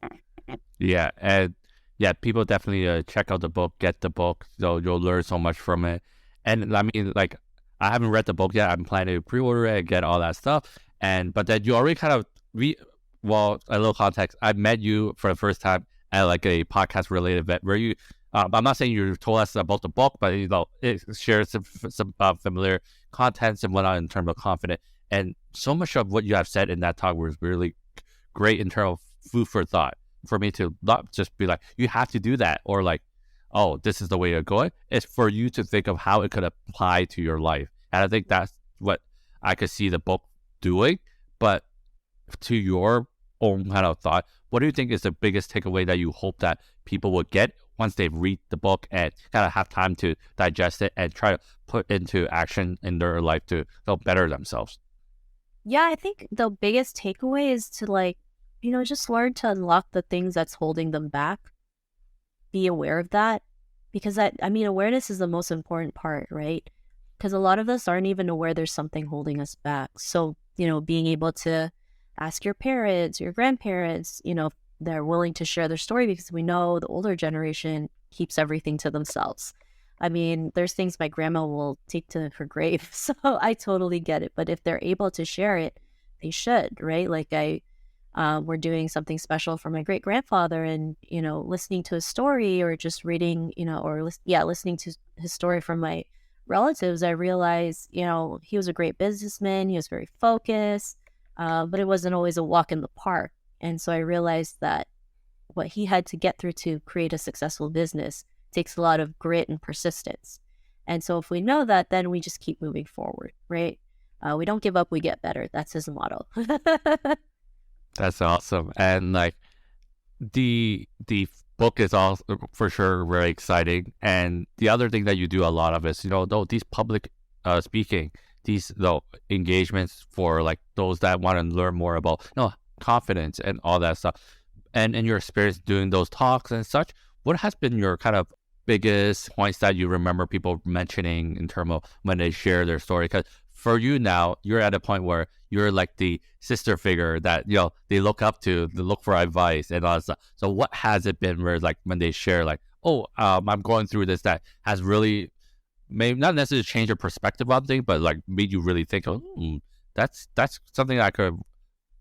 Yeah, and yeah, people definitely check out the book, get the book, so you'll learn so much from it. And I mean, like, I haven't read the book yet. I'm planning to pre-order it and get all that stuff. But then you already kind of a little context. I met you for the first time at like a podcast related event where you. I'm not saying you told us about the book, but it shares some familiar contents and whatnot in terms of confidence. And so much of what you have said in that talk was really great in terms of food for thought for me to not just be like, you have to do that, or like, oh, this is the way to go. It's for you to think of how it could apply to your life. And I think that's what I could see the book doing. But to your own kind of thought, what do you think is the biggest takeaway that you hope that people will get once they read the book and kind of have time to digest it and try to put into action in their life to help better themselves? Yeah, I think the biggest takeaway is to just learn to unlock the things that's holding them back. Be aware of that, because awareness is the most important part, right? Because a lot of us aren't even aware there's something holding us back. So, being able to ask your parents, your grandparents, if they're willing to share their story, because we know the older generation keeps everything to themselves. I mean, there's things my grandma will take to her grave. So I totally get it. But if they're able to share it, they should, right? Like we're doing something special for my great grandfather, and listening to his story, or just reading, listening to his story from my relatives, I realized, he was a great businessman. He was very focused, but it wasn't always a walk in the park. And so I realized that what he had to get through to create a successful business takes a lot of grit and persistence. And so if we know that, then we just keep moving forward, right? We don't give up, we get better. That's his motto. That's awesome. And like the book is also for sure very exciting. And the other thing that you do a lot of is, though these public speaking, these engagements for like those that want to learn more about confidence and all that stuff. And in your experience doing those talks and such, what has been your kind of biggest points that you remember people mentioning in terms of when they share their story? Because for you now, you're at a point where you're like the sister figure that they look up to, they look for advice and all that stuff. So what has it been where like when they share like, I'm going through this, that has really maybe not necessarily changed your perspective on things, but like made you really think, that's something I could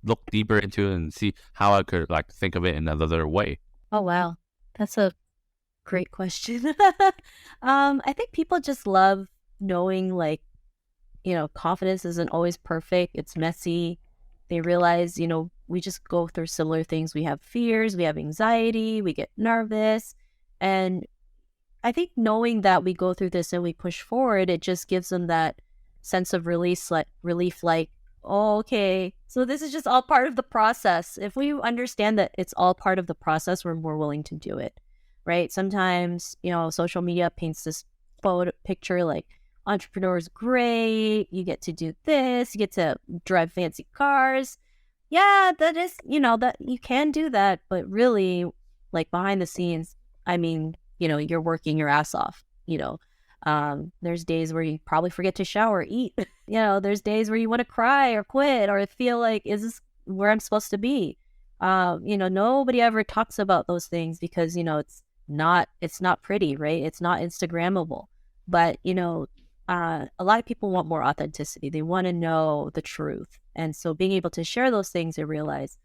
look deeper into and see how I could like think of it in another way? Oh, wow. That's a great question. I think people just love knowing, like, confidence isn't always perfect. It's messy. They realize, we just go through similar things. We have fears, we have anxiety, we get nervous. And I think knowing that we go through this and we push forward, it just gives them that sense of relief, like, oh, okay, so this is just all part of the process. If we understand that it's all part of the process, we're more willing to do it, right? Sometimes, social media paints this picture like entrepreneurs, great, you get to do this, you get to drive fancy cars. Yeah, that is, that you can do that, but really, like behind the scenes, I mean, you're working your ass off, there's days where you probably forget to shower, eat. There's days where you want to cry or quit or feel like, is this where I'm supposed to be? Nobody ever talks about those things because, it's not pretty, right? It's not Instagrammable. But, a lot of people want more authenticity. They want to know the truth. And so being able to share those things, I realize,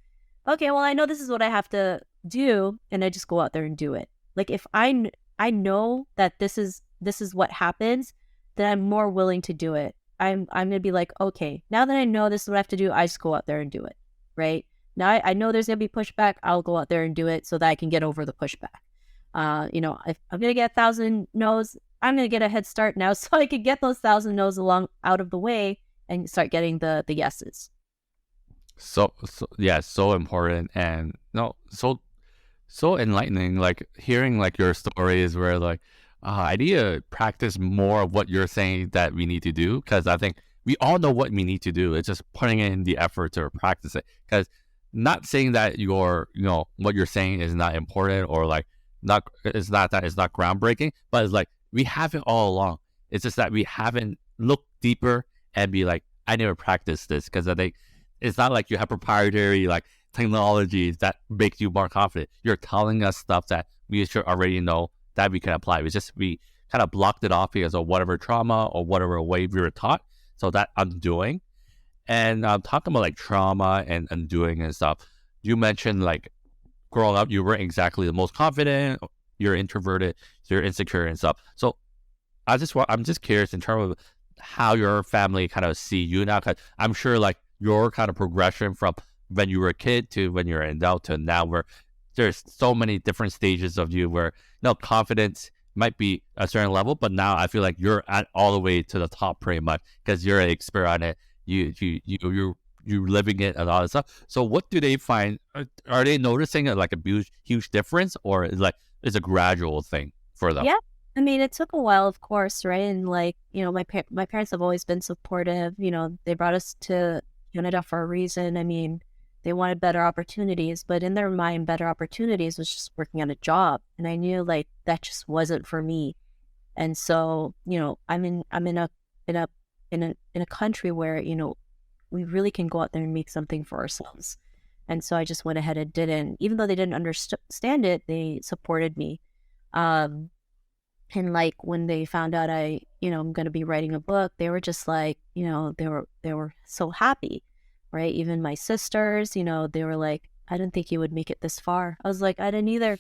okay, well, I know this is what I have to do, and I just go out there and do it. Like if I know that this is what happens, then I'm more willing to do it. I'm going to be like, okay, now that I know this is what I have to do, I just go out there and do it, right? Now I know there's going to be pushback. I'll go out there and do it so that I can get over the pushback. If I'm going to get 1,000 no's, I'm going to get a head start now so I can get those 1,000 no's out of the way and start getting the yeses. So yeah, so important and so enlightening. Like hearing like your stories where like, I need to practice more of what you're saying that we need to do, because I think we all know what we need to do. It's just putting in the effort to practice it. Because not saying that what you're saying is not important or like it's not groundbreaking, but it's like we have it all along. It's just that we haven't looked deeper and be like, I never practiced this, because I think it's not like you have proprietary like technologies that make you more confident. You're telling us stuff that we should already know that we can apply. It's just we kind of blocked it off because of whatever trauma or whatever way we were taught. So that undoing. And talking about like trauma and undoing and stuff, you mentioned like growing up, you weren't exactly the most confident. You're introverted, so you're insecure and stuff. So I'm just curious in terms of how your family kind of see you now, because I'm sure like your kind of progression from when you were a kid to when you're an adult to now, where there's so many different stages of you where confidence might be a certain level, but now I feel like you're at all the way to the top pretty much because you're an expert on it. You're living it and all that stuff. So what do they find? Are they noticing like a huge difference, or is like it's a gradual thing for them? Yeah. I mean, it took a while, of course, right? And like, my parents have always been supportive. They brought us to Canada for a reason. I mean, they wanted better opportunities, but in their mind, better opportunities was just working on a job. And I knew like that just wasn't for me. And so, I'm in a country where, we really can go out there and make something for ourselves. And so I just went ahead and did it. And even though they didn't understand it, they supported me. And like when they found out I'm going to be writing a book, they were just like, they were so happy. right? Even my sisters, they were like, I didn't think you would make it this far. I was like, I didn't either.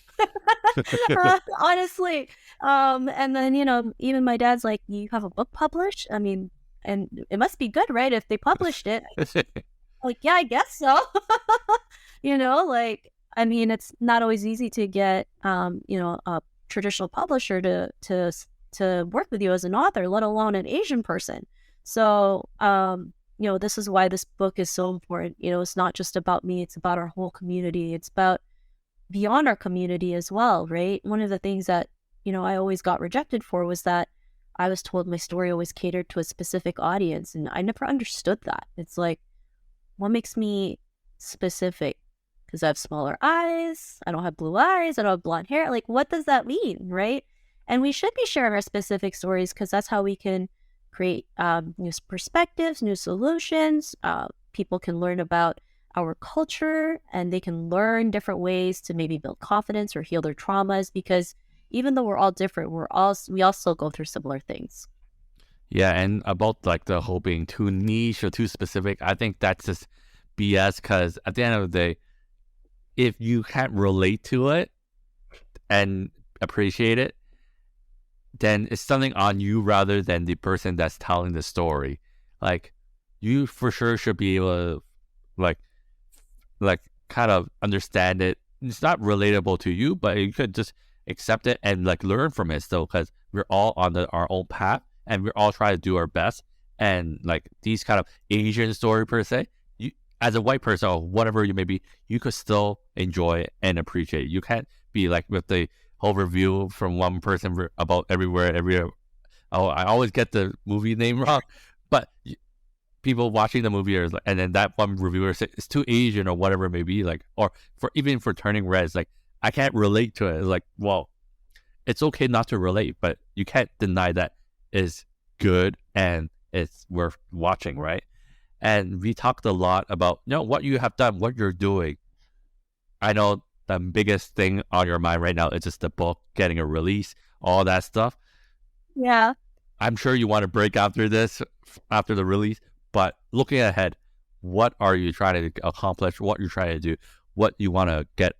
Honestly. And then, even my dad's like, you have a book published? I mean, and it must be good, right? If they published it. Like, yeah, I guess so. Like, I mean, it's not always easy to get, a traditional publisher to work with you as an author, let alone an Asian person. So, this is why this book is so important. It's not just about me, it's about our whole community. It's about beyond our community as well, right? One of the things that, I always got rejected for was that I was told my story always catered to a specific audience. And I never understood that. It's like, what makes me specific? Because I have smaller eyes, I don't have blue eyes, I don't have blonde hair. Like, what does that mean, right? And we should be sharing our specific stories because that's how we can create new perspectives, new solutions. People can learn about our culture and they can learn different ways to maybe build confidence or heal their traumas because even though we're all different, we all still go through similar things. Yeah, and about like the whole being too niche or too specific, I think that's just BS because at the end of the day, if you can't relate to it and appreciate it, then it's something on you rather than the person that's telling the story. Like, you for sure should be able to like kind of understand it. It's not relatable to you, but you could just accept it and like learn from it still because we're all on our own path and we're all trying to do our best. And like these kind of Asian story per se, you as a white person or whatever you may be, you could still enjoy it and appreciate it. You can't be like with the whole review from one person about everywhere. Oh, I always get the movie name wrong, but people watching the movie are like, and then that one reviewer says it's too Asian or whatever it may be, like, or for Turning Red, it's like I can't relate to it. It's like, well, it's okay not to relate, but you can't deny that is good and it's worth watching, right? And we talked a lot about what you have done, what you're doing. I know the biggest thing on your mind right now is just the book getting a release, all that stuff. Yeah. I'm sure you want to break after this, after the release, but looking ahead, what are you trying to accomplish? What you're trying to do? What you want to get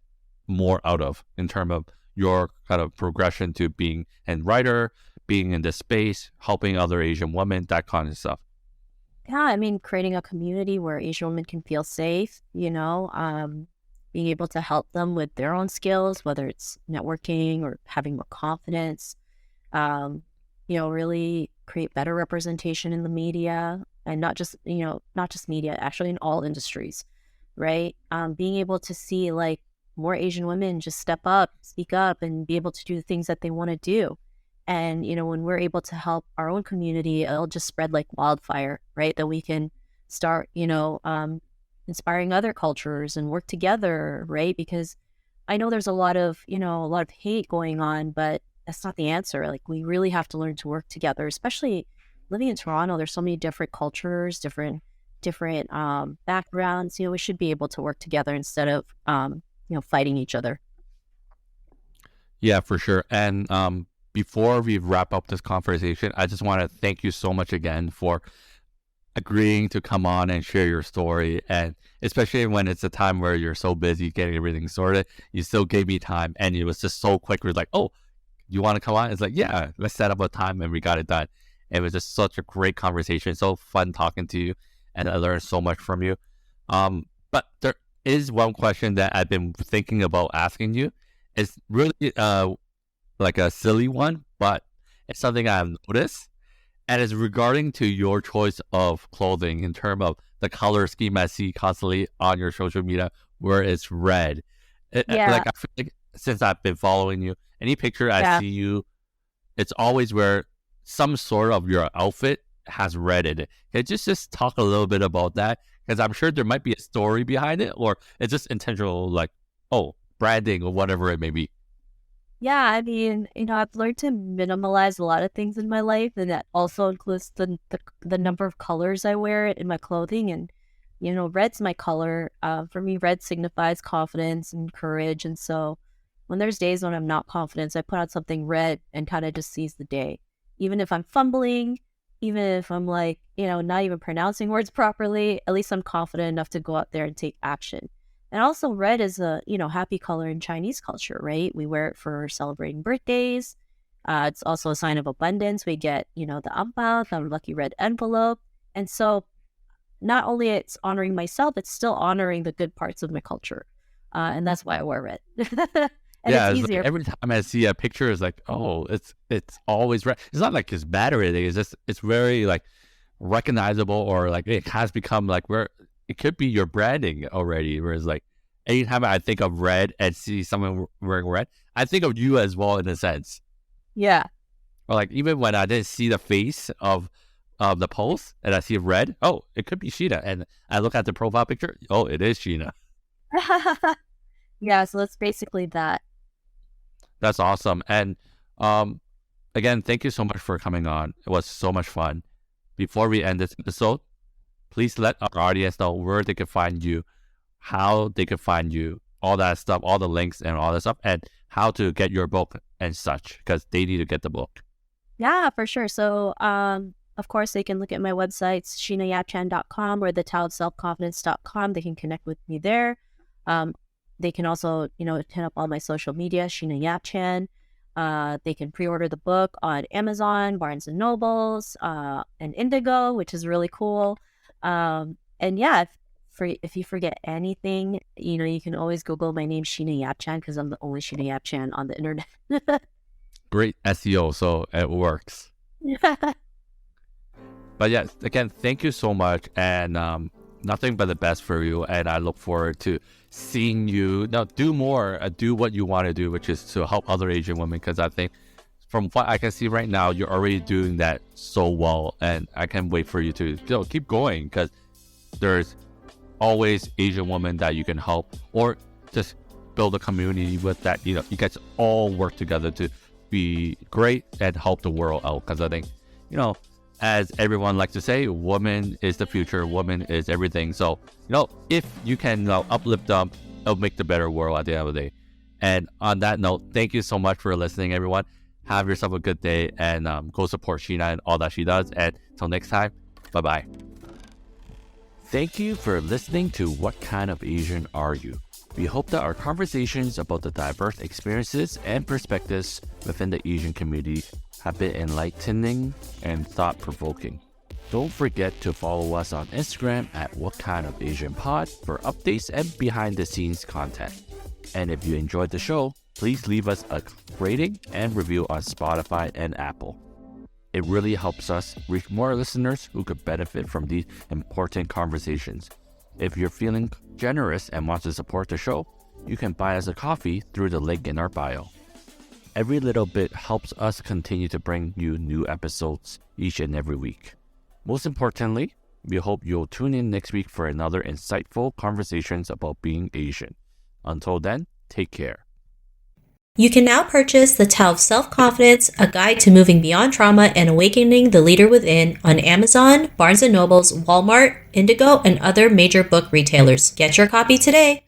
more out of in terms of your kind of progression to being a writer, being in this space, helping other Asian women, that kind of stuff. Yeah, I mean, creating a community where Asian women can feel safe, being able to help them with their own skills, whether it's networking or having more confidence, really create better representation in the media and not just media, actually in all industries, right? Being able to see like more Asian women just step up, speak up, and be able to do the things that they want to do. And, when we're able to help our own community, it'll just spread like wildfire, right? That we can start, inspiring other cultures and work together, right? Because I know there's a lot of hate going on, but that's not the answer. Like, we really have to learn to work together, especially living in Toronto. There's so many different cultures, different backgrounds. We should be able to work together instead of, fighting each other. Yeah, for sure. And before we wrap up this conversation, I just want to thank you so much again for agreeing to come on and share your story. And especially when it's a time where you're so busy getting everything sorted, you still gave me time. And it was just so quick. We're like, oh, you want to come on? It's like, yeah, let's set up a time, and we got it done. It was just such a great conversation. So fun talking to you. And I learned so much from you. But there is one question that I've been thinking about asking you. It's really like a silly one, but it's something I've noticed, and it's regarding to your choice of clothing in terms of the color scheme I see constantly on your social media, where it's red. Yeah. Like I feel like since I've been following you, any picture I see you, it's always where some sort of your outfit has red in it. Can you just talk a little bit about that? Because I'm sure there might be a story behind it, or it's just intentional, like, branding or whatever it may be. Yeah, I mean, I've learned to minimalize a lot of things in my life, and that also includes the number of colors I wear in my clothing. And, red's my color. For me, red signifies confidence and courage. And so when there's days when I'm not confident, I put on something red and kind of just seize the day. Even if I'm fumbling, even if I'm like, not even pronouncing words properly, at least I'm confident enough to go out there and take action. And also red is a, happy color in Chinese culture, right? We wear it for celebrating birthdays. It's also a sign of abundance. We get, the ampao, the lucky red envelope. And so not only it's honoring myself, it's still honoring the good parts of my culture. And that's why I wear red. And Yeah, it's it's like easier. every time I see a picture, it's like, oh, it's always red. It's not like it's bad or anything. It's just it's very like recognizable, or like it has become like where it could be your branding already. Whereas like anytime I think of red and see someone wearing red, I think of you as well in a sense. Yeah. Or like even when I didn't see the face of the post and I see red, oh, it could be Sheena. And I look at the profile picture, oh, it is Sheena. Yeah, so that's basically that. That's awesome. And again, thank you so much for coming on. It was so much fun. Before we end this episode, please let our audience know where they can find you, how they can find you, all that stuff, all the links and all that stuff, and how to get your book and such, because they need to get the book. Yeah, for sure. So, of course, they can look at my websites, sheenayapchan.com or thetaoofselfconfidence.com. They can connect with me there. They can also, hit up all my social media, Sheena Yap Chan. They can pre-order the book on Amazon, Barnes and Nobles, and Indigo, which is really cool. And yeah, if you forget anything, you can always Google my name, Sheena Yap Chan, because I'm the only Sheena Yap Chan on the internet. Great SEO, so it works. But yeah, again, thank you so much, and nothing but the best for you. And I look forward to seeing you now do more, do what you want to do, which is to help other Asian women. Because I think from what I can see right now, you're already doing that so well, and I can't wait for you to keep going, because there's always Asian women that you can help, or just build a community with that. You guys all work together to be great and help the world out. Because I think, as everyone likes to say, woman is the future, woman is everything. So, if you can uplift them, it'll make the better world at the end of the day. And on that note, thank you so much for listening, everyone. Have yourself a good day, and go support Sheena and all that she does. And till next time, bye-bye. Thank you for listening to What Kind of Asian Are You? We hope that our conversations about the diverse experiences and perspectives within the Asian community have been enlightening and thought-provoking. Don't forget to follow us on Instagram at What Kind of Asian Pod for updates and behind-the-scenes content. And if you enjoyed the show, please leave us a rating and review on Spotify and Apple. It really helps us reach more listeners who could benefit from these important conversations. If you're feeling generous and want to support the show, you can buy us a coffee through the link in our bio. Every little bit helps us continue to bring you new episodes each and every week. Most importantly, we hope you'll tune in next week for another insightful conversations about being Asian. Until then, take care. You can now purchase The Tao of Self-Confidence, a guide to moving beyond trauma and awakening the leader within on Amazon, Barnes & Nobles, Walmart, Indigo, and other major book retailers. Get your copy today.